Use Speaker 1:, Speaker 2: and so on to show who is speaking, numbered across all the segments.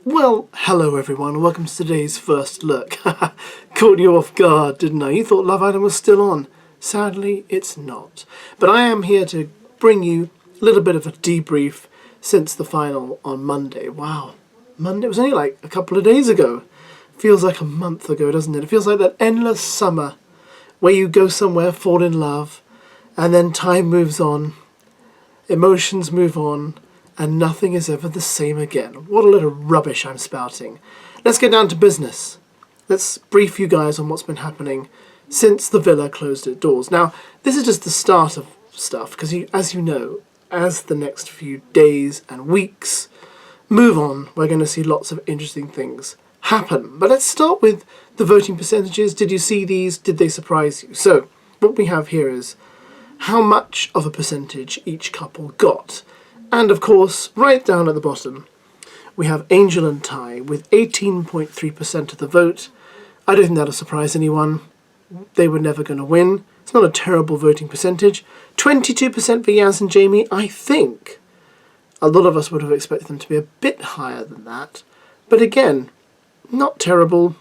Speaker 1: Well, hello everyone, welcome to today's first look. Caught you off guard, didn't I? You thought Love Island was still on. Sadly, it's not. But I am here to bring you a little bit of a debrief since the final on Monday. Wow, Monday? It was only like a couple of days ago. Feels like a month ago, doesn't it? It feels like that endless summer where you go somewhere, fall in love, and then time moves on, emotions move on, and nothing is ever the same again. What a load of rubbish I'm spouting. Let's get down to business. Let's brief you guys on what's been happening since the villa closed its doors. Now, this is just the start of stuff, because as you know, as the next few days and weeks move on, we're going to see lots of interesting things happen. But let's start with the voting percentages. Did you see these? Did they surprise you? So, what we have here is how much of a percentage each couple got. And of course, right down at the bottom, we have Angel and Ty with 18.3% of the vote. I don't think that'll surprise anyone. They were never going to win. It's not a terrible voting percentage. 22% for Yaz and Jamie. I think a lot of us would have expected them to be a bit higher than that. But again, not terrible.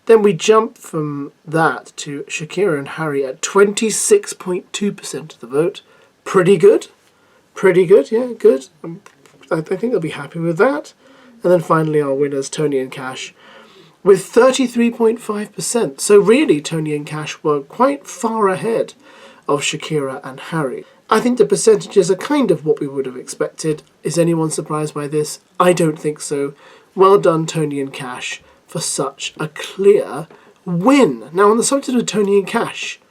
Speaker 1: Then we jump from that to Shakira and Harry at 26.2% of the vote. Pretty good. Pretty good, yeah, good. I think they'll be happy with that. And then finally our winners, Toni and Cash, with 33.5%. So really, Toni and Cash were quite far ahead of Shakira and Harry. I think the percentages are kind of what we would have expected. Is anyone surprised by this? I don't think so. Well done, Toni and Cash, for such a clear win. Now, on the subject of Toni and Cash,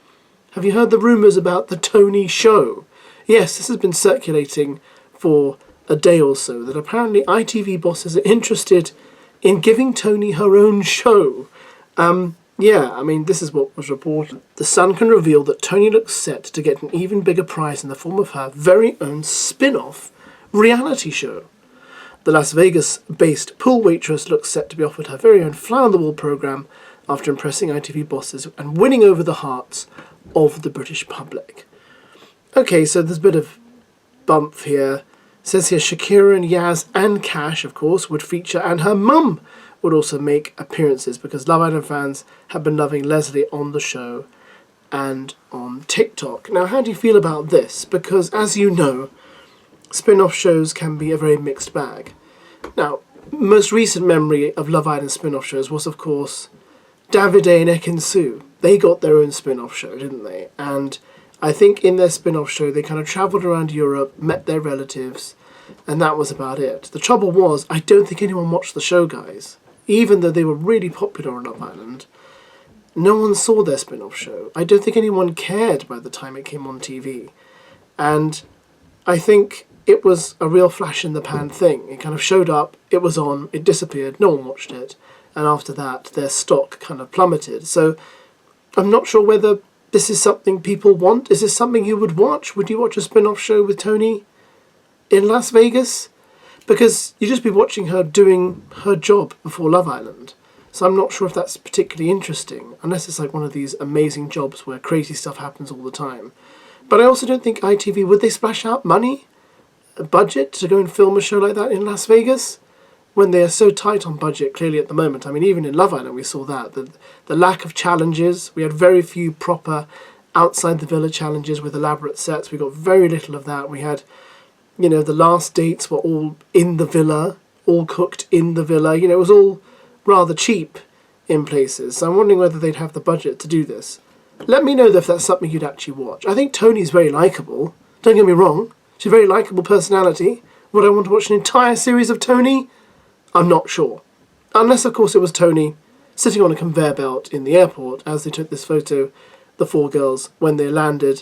Speaker 1: have you heard the rumours about the TONI Show? Yes, this has been circulating for a day or so, that apparently ITV bosses are interested in giving Toni her own show. This is what was reported. The Sun can reveal that Toni looks set to get an even bigger prize in the form of her very own spin-off reality show. The Las Vegas-based pool waitress looks set to be offered her very own fly-on-the-wall programme after impressing ITV bosses and winning over the hearts of the British public. Okay, so there's a bit of bump here. It says here Shakira and Yaz and Cash, of course, would feature, and her mum would also make appearances because Love Island fans have been loving Leslie on the show and on TikTok. Now, how do you feel about this? Because, as you know, spin-off shows can be a very mixed bag. Now, most recent memory of Love Island spin-off shows was, of course, Davide and Ekin-Su. They got their own spin-off show, didn't they? And I think in their spin-off show, they kind of travelled around Europe, met their relatives, and that was about it. The trouble was, I don't think anyone watched the show, guys. Even though they were really popular on Love Island, no one saw their spin-off show. I don't think anyone cared by the time it came on TV. And I think it was a real flash-in-the-pan thing. It kind of showed up, it was on, it disappeared, no one watched it. And after that, their stock kind of plummeted. So I'm not sure whether this is something people want. Is this something you would watch? Would you watch a spin-off show with Toni in Las Vegas? Because you'd just be watching her doing her job before Love Island. So I'm not sure if that's particularly interesting, unless it's like one of these amazing jobs where crazy stuff happens all the time. But I also don't think ITV, would they splash out money, a budget, to go and film a show like that in Las Vegas? When they are so tight on budget, clearly at the moment. I mean, even in Love Island we saw that. The lack of challenges. We had very few proper outside the villa challenges with elaborate sets. We got very little of that. We had, the last dates were all in the villa, all cooked in the villa. It was all rather cheap in places. So I'm wondering whether they'd have the budget to do this. Let me know if that's something you'd actually watch. I think Toni's very likeable. Don't get me wrong. She's a very likeable personality. Would I want to watch an entire series of Toni? I'm not sure. Unless, of course, it was Toni sitting on a conveyor belt in the airport as they took this photo, the four girls, when they landed.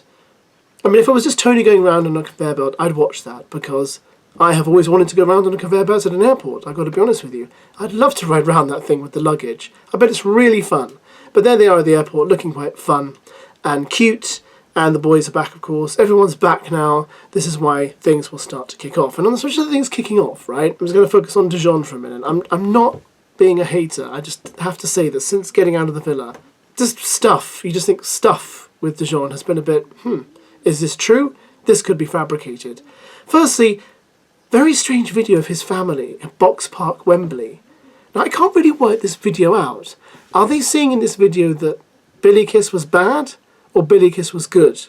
Speaker 1: I mean, if it was just Toni going around on a conveyor belt, I'd watch that, because I have always wanted to go around on a conveyor belt at an airport, I've got to be honest with you. I'd love to ride around that thing with the luggage. I bet it's really fun. But there they are at the airport, looking quite fun and cute. And the boys are back, of course. Everyone's back now. This is why things will start to kick off. And on the subject of things kicking off, right, I'm just going to focus on Dejon for a minute. I'm not being a hater. I just have to say that since getting out of the villa, just stuff. You just think stuff with Dejon has been a bit, is this true? This could be fabricated. Firstly, Very strange video of his family at Box Park, Wembley. Now, I can't really work this video out. Are they saying in this video that Billy Kiss was bad or Billy Kiss was good?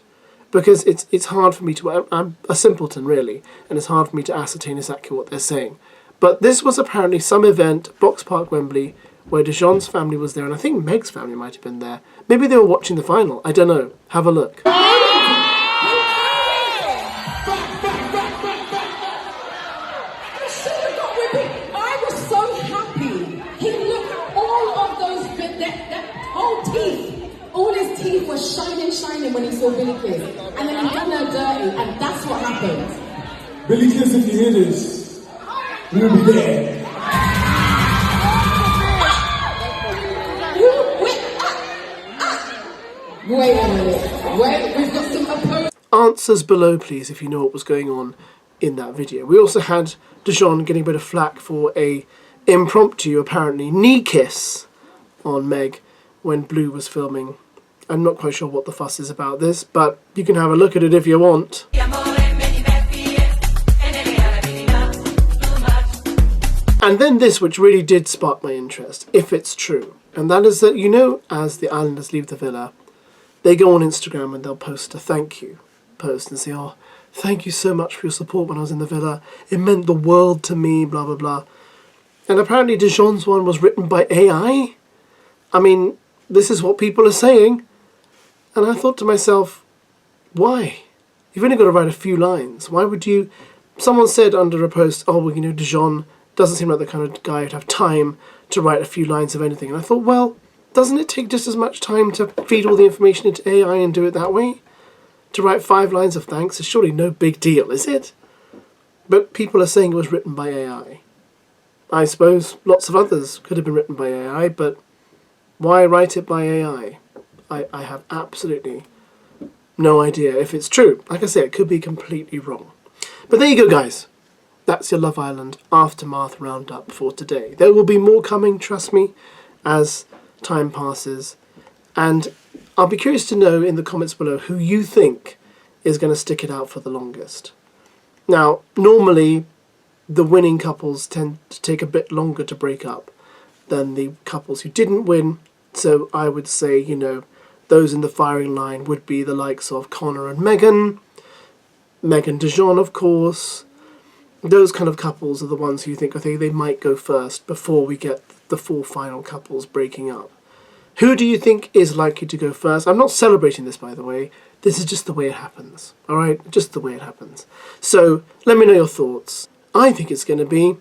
Speaker 1: Because it's hard for me to... I'm a simpleton, really, and it's hard for me to ascertain exactly what they're saying. But this was apparently some event, Box Park, Wembley, where Dejon's family was there, and I think Meg's family might have been there. Maybe they were watching the final. I don't know. Have a look.
Speaker 2: Shining when he saw Billy Kiss, and then he done her dirty, and that's what happened.
Speaker 3: Billy Kiss, if you hear this, we'll be there.
Speaker 2: Wait a minute. Wait, we've got some opposing.
Speaker 1: Answers below, please, if you know what was going on in that video. We also had Dejon getting a bit of flack for a impromptu, apparently, knee kiss on Meg when Blue was filming. I'm not quite sure what the fuss is about this, but you can have a look at it if you want. And then this, which really did spark my interest, if it's true. And that is that, you know, as the Islanders leave the villa, they go on Instagram and they'll post a thank you post and say, oh, thank you so much for your support when I was in the villa. It meant the world to me, blah, blah, blah. And apparently Dejon's one was written by AI. I mean, this is what people are saying. And I thought to myself, why? You've only got to write a few lines. Why would you... Someone said under a post, oh, well, you know, Dejon doesn't seem like the kind of guy who'd have time to write a few lines of anything. And I thought, well, doesn't it take just as much time to feed all the information into AI and do it that way? To write 5 lines of thanks is surely no big deal, is it? But people are saying it was written by AI. I suppose lots of others could have been written by AI, but why write it by AI? I have absolutely no idea if it's true. Like I say, it could be completely wrong. But there you go, guys. That's your Love Island Aftermath Roundup for today. There will be more coming, trust me, as time passes. And I'll be curious to know in the comments below who you think is going to stick it out for the longest. Now, normally, the winning couples tend to take a bit longer to break up than the couples who didn't win. So I would say, you know, those in the firing line would be the likes of Connor and Megan, Megan Dejon, of course. Those kind of couples are the ones who you think, okay, they might go first before we get the 4 final couples breaking up. Who do you think is likely to go first? I'm not celebrating this, by the way. This is just the way it happens. All right? Just the way it happens. So let me know your thoughts. I think it's going to be...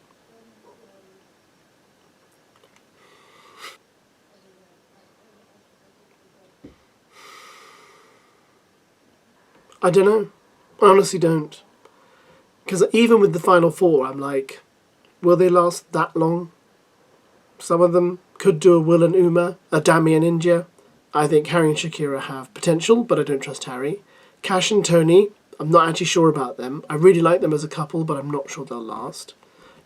Speaker 1: I don't know. I honestly don't. Because even with the final 4, I'm like, will they last that long? Some of them could do a Will and Uma, a Dami and India. I think Harry and Shakira have potential, but I don't trust Harry. Cash and Tony, I'm not actually sure about them. I really like them as a couple, but I'm not sure they'll last.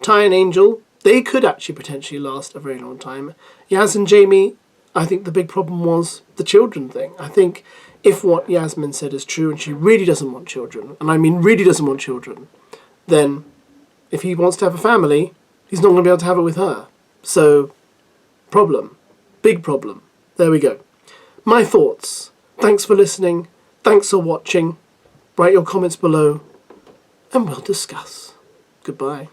Speaker 1: Ty and Angel, they could actually potentially last a very long time. Yaz and Jamie, I think the big problem was the children thing. I think if what Yasmin said is true and she really doesn't want children, and I mean really doesn't want children, then if he wants to have a family, he's not going to be able to have it with her. So, problem. Big problem. There we go. My thoughts. Thanks for listening. Thanks for watching. Write your comments below and we'll discuss. Goodbye.